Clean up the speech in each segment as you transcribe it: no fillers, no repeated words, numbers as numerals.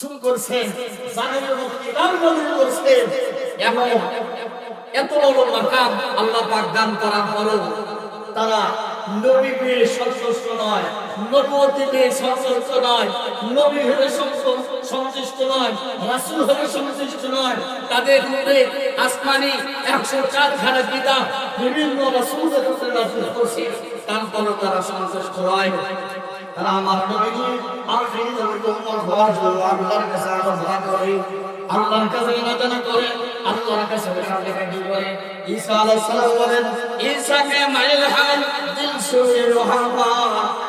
শুরু করছেন জানের মুক্তি দান করছেন এবং এত বড় মাকাম আল্লাহ পাক দান করার পরও তারা নবী পেয়ে সন্তুষ্ট নয়, নবুয়তি পেয়ে সন্তুষ্ট নয়, নবী হয়ে সন্তুষ্ট নয়, রাসূল হয়ে সন্তুষ্ট নয়। তাদের উপরে আসমানি 104 খানা কিতাব বিভিন্ন রাসূলের উপরে নাযিল করছে, তারপরও তারা সন্তুষ্ট নয়। তারা আমার নবীকে আখিরি নবীর উম্মত হওয়ার জন্য আল্লাহর কাছে আরাধনা করে, আল্লাহর কাছে ইবাদত করে, আল্লাহর কাছে কান্নাকাটি করে। ঈসা আলাইহিস সালাম বলেন, ঈসাকে মাইল হাল দিল সুরে রহমা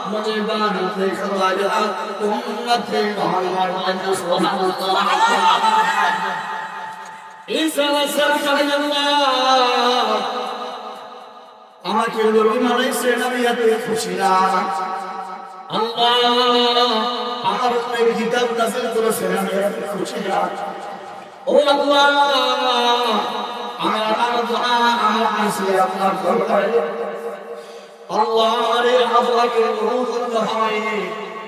মুঝে বানাতে খোদায়া উম্মতে মুহাম্মদ সুবহানাল্লাহ। ঈসা আলাইহিস সালাম বলেন, আল্লাহ আমাকে নবী বানাইছেন, আমি এত খুশি না। আল্লাহ আমার উপরে কিতাব নাযিল করেছেন, আমি এত খুশি না। ও আল্লাহ আমার আরাধনা আমার কাছে আপনার দরবারে আল্লাহ রে আপনাকে কবুল করতে হয়,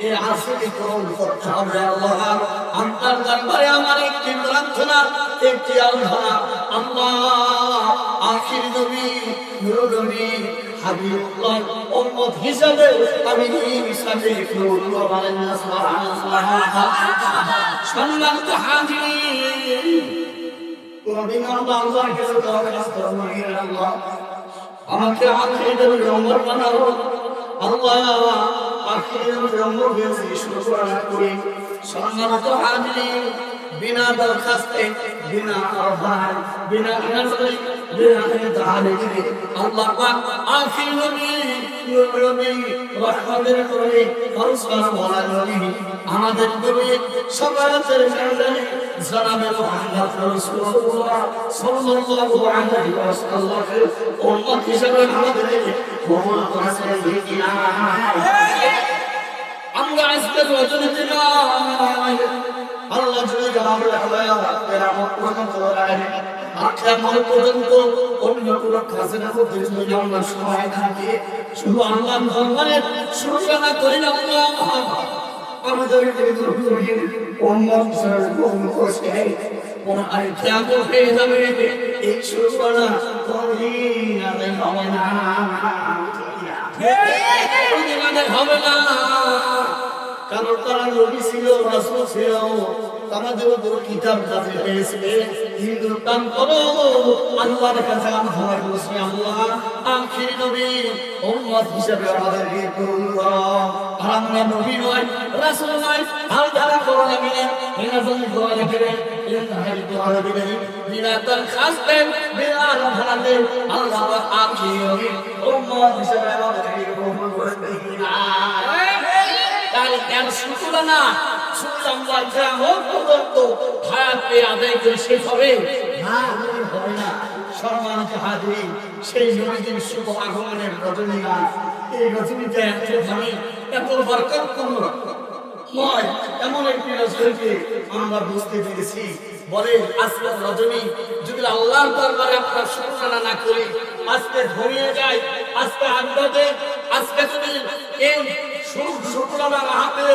এই আসলে কবুল করতে হবে। আল্লাহ আপনার দরবারে আমার একটি প্রার্থনা, একটি আরাধনা। আল্লাহ আখির নবী নূর নবী হাবিবুল্লাহ উম্মত হিসাবে আমি হিসাবে কবুল করেন না। সুবহানাল্লাহ। সম্মানিত হাজিরিন, কোনদিন আল্লাহর কাছে দরখাস্ত করি, আল্লাহ আমাকে আখিরের নম্বর বানাও। আল্লাহ আখিরের নম্বর বেশি শুকরানা করি। সম্মানিত হাজিরিন, বিনা দরখাস্তে, বিনা আহ্বান, বিনা নাজরে, বিনা তাহারিকে আল্লাহ পাক আখির নবী নবী রহমতের করে ফরমান বলা নবী আমাদের নবী সবাইয়ের কাছে জনাবে মুহাম্মদ রাসূলুল্লাহ সাল্লাল্লাহু আলাইহি ওয়াসাল্লাম উম্মত হিসেবে আমাদের কবুল করেছেন কিনা। আমরা আজকে রজনীতে নয়, আল্লাহ যদি জানাবে কেরামত পর্যন্ত আখিরাত পর্যন্ত অন্য কোনো খাজনা করতে যদি আমরা সময় থাকে, শুধু আল্লাহর দরবারে শুকরানা করি না। আল্লাহ আমাদেরকে উম্মত হিসেবে কবুল করেছেন। কোন আইয়াত হয়ে যাবে এই শুকরানা কোনদিন আদায় হবে না, কোনদিন আদায় হবে না। কারণ তারা নবী ছিল, রাসূল ছিল, তাদের উপর কিতাব নাযিল হয়েছে, কিন্তু তারপরও আল্লাহর কাছে আরাধনা করছি। আল্লাহ আখির নবী উম্মত হিসেবে আমাদেরকে কবুল করো। আর আমরা নবী নয়, রাসূল নয়, আর যারা করো না মিলে এনাজন দোয়া রাখবেন, ইনতাহাই দোয়া রাখবেন, বিনা দরখাস্তে, বিনা আরাধনাতে আল্লাহ আখির নবী উম্মত হিসেবে আমাদেরকে কবুল করে দিন। তাহলে কেন শুকরানা শুধু আমরা কিয়ামত পর্যন্ত হায়াত পেয়ে আদায় করে শেষ হবে না? হবে না। সম্মানিত হাজিরিন, সেই নবীর শুভ আগমনের রজনী, এই রজনীতে এত দামি, এত বরকতপূর্ণ নয়, এমন একটি রজনীকে আমরা বুঝতে পেরেছি। বলে আজকে রজনী যদি আল্লাহর দরবারে আপনার শুকরানা না করি, আজকে ঘুমিয়ে যায়, আজকে আড্ডা দেয়, আজকে যদি এই শুকরানা হাতে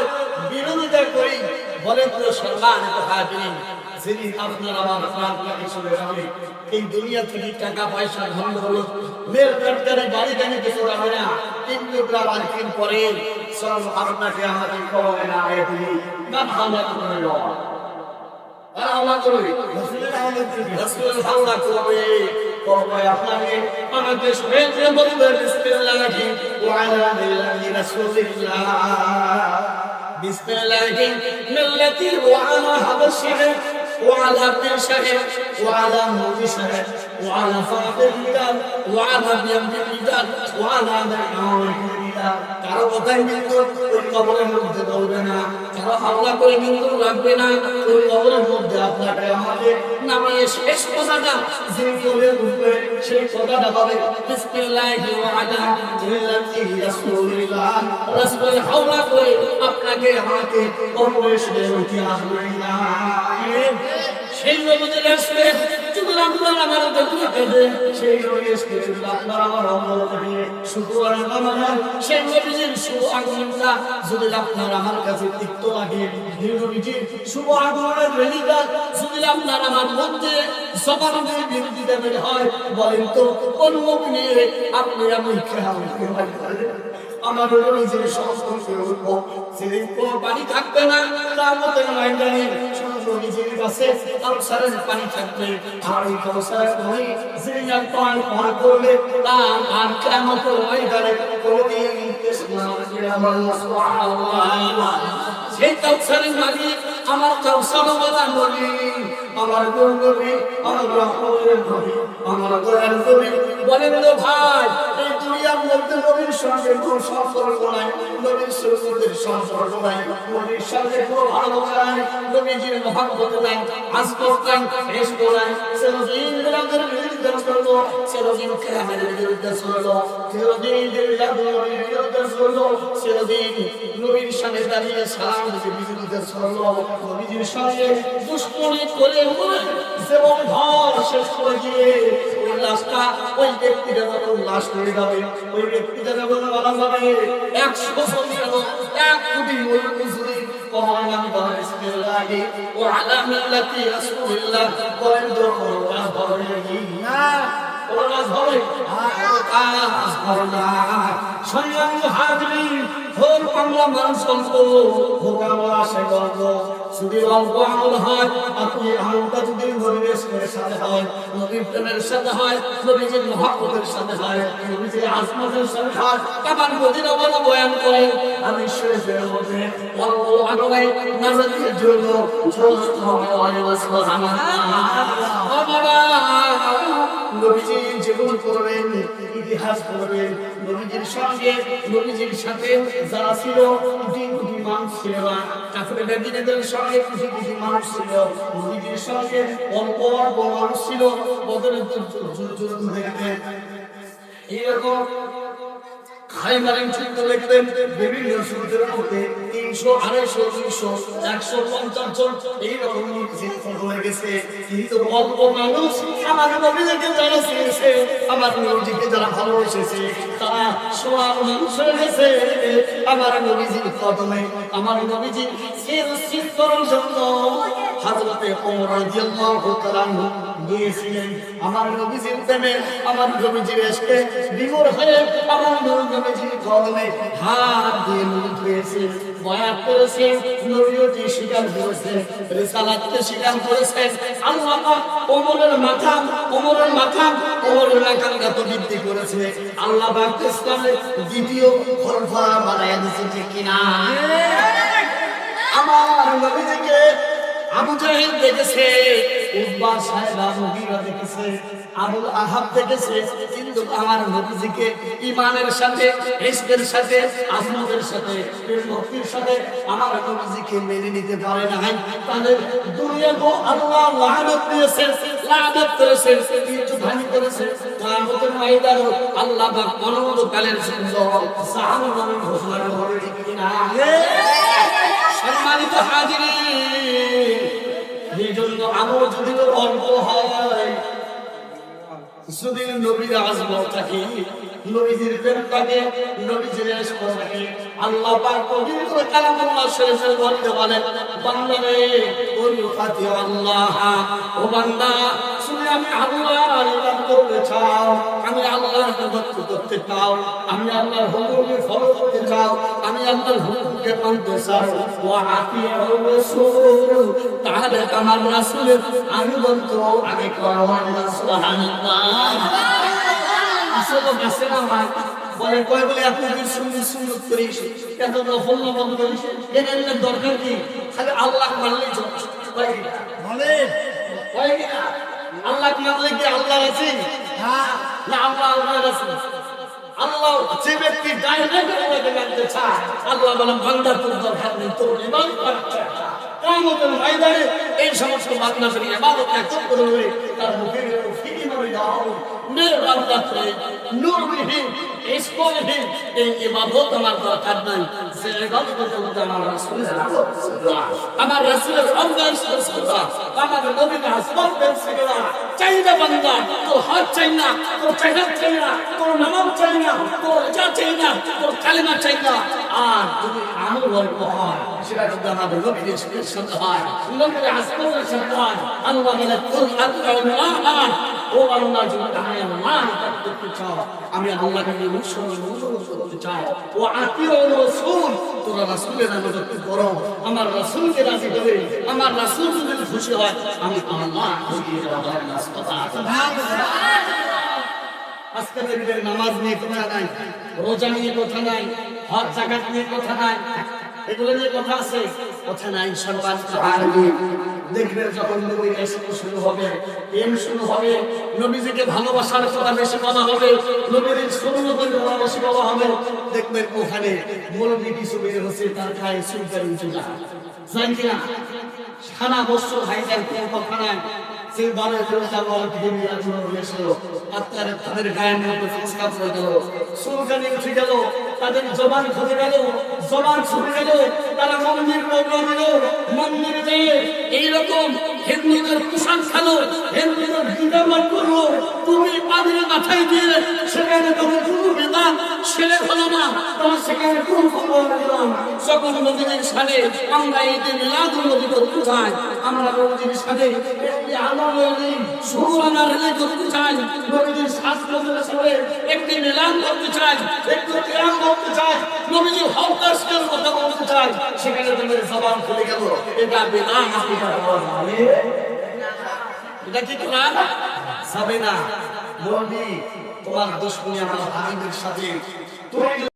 বিরোধিতা করি, বলে পুরো সম্মানিত হাজিরিন, যিনি আপনার আমার প্রাণকে চলে যাবে, এই দুনিয়া থেকে টাকা পয়সা ধন হলো মেল কাটতে বাড়ি গাড়ি কিছু হবে না, কিন্তু গ্রামের দিন পরে সব আপনাকে আমাদের কবে না এটি না ভালো করে লওয়া আল্লাহ করবে, রাসূল আল্লাহ করবে, কবে আপনাকে আমাদের শুভেচ্ছা বলবে বিসমিল্লাহি ওয়া আলা মিল্লাতি রাসূলিল্লাহ, বিসমিল্লাহি মিল্লাতি ওয়া আলা হাবশিহি وعلى ابن شهر وعلى موت شهر وعلى فرد الرجال وعلى بيمن الرجال وعلى دعوة الرجال কারো কথাই কিন্তু ওই কবরের মধ্যে বলবে না, কারো হাওলা করে কিন্তু রাখবে না, ওই কবরের মধ্যে আপনাকে আমাদের নামে শেষ কথাটা যে বলে উঠবে সেই কথাটা হবে বিসমিল্লাহি ওয়া আলা মিল্লাতি রাসূলিল্লাহ। রাসূল হাওলা করে আপনাকে আমাকে কবরের শেষে উঠে আসবে না। সেই নবীদের আসবে যদি আপনার আমার দেখতে দেন সেই নবীকে যদি আপনার আমার আমল করিয়ে শুধু আর আমার সেই নবীর শুভ আগমনটা যদি আপনার আমার কাছে তিক্ত লাগে নবীজির শুভ আগমনের রেলিকা যদি আপনার আমার মধ্যে জবানের বিরোধিতা বের হয় বলেন তো কোন মুখ নিয়ে আপনি আমি খেয়াল আমার নিজের সংস্কৃতি উঠবো সেদিন কোনো পানি থাকবে না তার মধ্যে ময়দানে শুধু নিজের কাছে কাউসারের পানি থাকবে আর এই কাউসারের পানি যেদিন পান পান করবে তার আর কিয়ামতের ময়দানে কোনোদিন তৃষ্ণা লাগবে না সুবহানাল্লাহ সেই কাউসারের মালিক আমার কাউসারওয়ালা নবী আমার নবী আমার রহমতের নবী আমার দয়ার নবী বলেন তো ভাই এই দুনিয়ার মধ্যে নবীর সঙ্গে কোনো সম্পর্ক নাই নবীর সুন্নতের সম্পর্ক নাই নবীর সঙ্গে কোনো ভালোবাসা নাই নবীজির মহব্বত নাই আজকত নাই ইশক নাই সেদিন বিরাদের বিরুদ্ধে চললো সেদিন কিয়ামতের বিরুদ্ধে চললো সেদিন বিরাদের বিরুদ্ধে চললো সেদিন নবীর সঙ্গে দাঁড়িয়ে সালাম দিতে বিরুদ্ধে চললো নবীজির সঙ্গে দুশ্মনী করে যেমন ঘর শেষ করে দিয়ে ওই লাশটা ওই ব্যক্তিটা যখন লাশ হয়ে যাবে ওই ব্যক্তিটা যখন বলা যাবে 100 বছর গেল 1 কোটি মুসলিম কমান আমি বিসমিল্লাহ ও আলা মিল্লাতি রাসূলুল্লাহ বলেন তো ওরা ধরে না ওরা ধরে সংগ্রামী হাজরিন ভোর বাংলা মানুষ অল্প ভোগাওয়া সে গল্প যদি অল্প আমল হয় আপনি আমলটা যদি নবীর সাথে হয় নবীর প্রেমের সাথে হয় নবীজির মহব্বতের সাথে হয় নবীজির আজমতের সাথে হয় আমার মদিনা ওয়ালা বয়ান করেন আমি শরীফের মধ্যে অল্প আলোয় নাজাতের জন্য সাল্লাল্লাহু আলাইহি ওয়াসাল্লাম ও বাবা নবীজি জীবন করবেন ইতিহাস করবেন নবীজির সঙ্গে নবীজির সাথে যারা ছিল কোটি কোটি মানুষ ছিল না কাফের বেদিনের সঙ্গে কোটি কোটি মানুষ ছিল নবীজির সঙ্গে অল্প অল্প মানুষ ছিল বদরের যুদ্ধ দেখবেন এরকম খাইবারের যুদ্ধ দেখবেন বিভিন্ন যুদ্ধের মধ্যে 300 250 300 150 জন এইরকম যুদ্ধ হয়ে গেছে কিন্তু অল্প মানুষ আমার নবীকে যারা চেয়েছে আমার নবীকে যারা ভালোবেসেছে তারা সোয়া মানুষ হয়ে গেছে আমার নবীজির কদমে আমার নবীজি সির করার জন্য হযরতে ওমর রাদিয়াল্লাহু তাআলা গিয়েছিলেন আমার নবীজির প্রেমে আমার নবীজির ইশকে বিমূঢ় হয়ে আমার নবীজির কদমে হাত দিয়ে মুখ ধুয়েছে বয়াত করেছে নবীজি স্বীকার করেছে রিসালাতকে স্বীকার করেছে আল্লাহ পাক ওমরের মাথা ওমরের লাকালটা তো বৃদ্ধি করেছে আল্লাহ পাক ইসলামের দ্বিতীয় খলিফা বানায়া দিয়েছে ঠিক কিনা আমার নবীজিকে আবু জাহেল দেখেছে উতবা সাহেব মুগীরা দেখেছে আবুল আহাব দেখেছে কিন্তু আমার নবীজিকে ঈমানের সাথে ইশকের সাথে আজমতের সাথে ভক্তির সাথে আমার নবীজিকে মেনে নিতে পারে না তাদের দুনিয়াকে আল্লাহ লানত দিয়েছে লানত করেছে কিন্তু ধ্বংস করেছে কিয়ামতের ময়দানে আল্লাহ পাক অনন্তকালের জন্য জাহান্নামের ঘোষণা করে কিনা সম্মানিত হাজিরিন এই জন্য আমল যদি অল্প হয় যদি নবীর আজমত থাকে নবীজির প্রেম থাকে নবীজির ইশক থাকে আল্লাহ পাক পবিত্র কালামুল্লাহ শরীফের মধ্যে বলেন বান্দা রে ওয়াফাতি আল্লাহ ও বান্দা শুনে আমি আল্লাহর ইবাদত করতে চাও আমি আল্লাহর ইবাদত করতে চাও আমি আল্লাহর হুকুমকে ফলো করতে চাও আমি আল্লাহর হুকুমকে মানতে চাও ওয়া আতিউ রাসূল তাহলে আমার রাসূলের আনুগত্য আগে করো সুবহানাল্লাহ আসলে কাছে না ভাই বলে কয় বলে আপনি সুন্নাত করিস এত নফল নফল করিস এর দরকার কি খালি আল্লাহ মানলেই যথেষ্ট বলে কয় না আল্লাহ মানলে কি আল্লাহ আছে না আল্লাহ আছে আল্লাহ যে ব্যক্তি ডাইরেক্ট আল্লাহকে মানতে চায় আল্লাহ বলেন বান্দা তোর দরকার নেই তোর ইবাদত করতে কিয়ামতের ময়দানে এই সমস্ত বান্দাদের ইবাদত একদম করবে তার মুখের ফিকি মারি দাও নির্বাণতে নূরবিহীন ইসলামহীন এই ইবাদত আমার দরকার নাই যে ইবাদত করতে আমার রাসূলের আমার রাসূলের আমদান সুন্নাহ আমার নবীর হাসবাত সিগরা চাই তোর হজ চাই না, তোর জাকাত চাই না, তোর নামাজ চাই না, তোর রোজা চাই না, তোর কালেমা চাই না। আর যদি আমল অল্প হয় সেটা যদি আমাদের নবীর সাথে হয়, নবীর আসমানের সাথে হয়, আল্লাহ বলে কুল আল্লাহ ও আল্লাহ যদি আমি আল্লাহ করতে চাও, আমি আল্লাহকে অনুসরণ করতে চাই, ও আতিউর রাসূল, তোমরা রাসূলের আনুগত্য করো, আমার রাসূলকে রাজি করে, আমার রাসূল যদি খুশি হয়, আমি আল্লাহ খুশি হওয়ার রাস্তা আছে। আজকে দেখবেন নামাজ নিয়ে কথা নাই, রোজা নিয়ে কথা নাই, হজ যাকাত নিয়ে কথা নাই, এগুলো নিয়ে কথা আছে, কথা নাই। সম্মানিত আলেমী, দেখবেন যখন নবীর ইশক শুরু হবে, প্রেম শুরু হবে, নবীজিকে ভালোবাসার কথা বেশি বলা হবে, নবীর সুন্নতের কথা বেশি বলা হবে, দেখবেন ওখানে মৌলবী কিছু বের হচ্ছে, তার গায়ে চুলকানি উঠে যায়, জানেন কিনা? সারা বছর হাইজার কোনো কথা নাই, সেই বারে তাদের গায়ের মধ্যে ফুসকা পড়ে গেল, চুলকানি উঠে গেল, তাদের জবান খুলে গেল, জবান ছুটে গেল, তারা মন্দির মন্দিরে যেয়ে এইরকম হিন্দুদের পোশাক খেলো, হিন্দুদের বিদ্যামান করলো, তুমি পানির মাথায় দিয়ে সেখানে তোমার কোনো বেদান ছেলে হলো না, তোমার সেখানে কোন খবর দিলাম। সকল নবীদের সাথে আমরা ঈদে মিলাদুন নবী করতে চাই, আমরা নবীদের সাথে একটি আনন্দ সুবহানা রিলে করতে চাই, নবীদের শাস্ত্রের সাথে একটি মিলাদ করতে চাই, একটু কিরাম করতে চাই, নবীজির হকদাসের কথা বলতে চাই, সেখানে তোমার জবান খুলে গেল, এটা বেদান এটা কি করা যাবে না। বলবি তোমার দুশমনী আমার হাবিবের সাথে, তুমি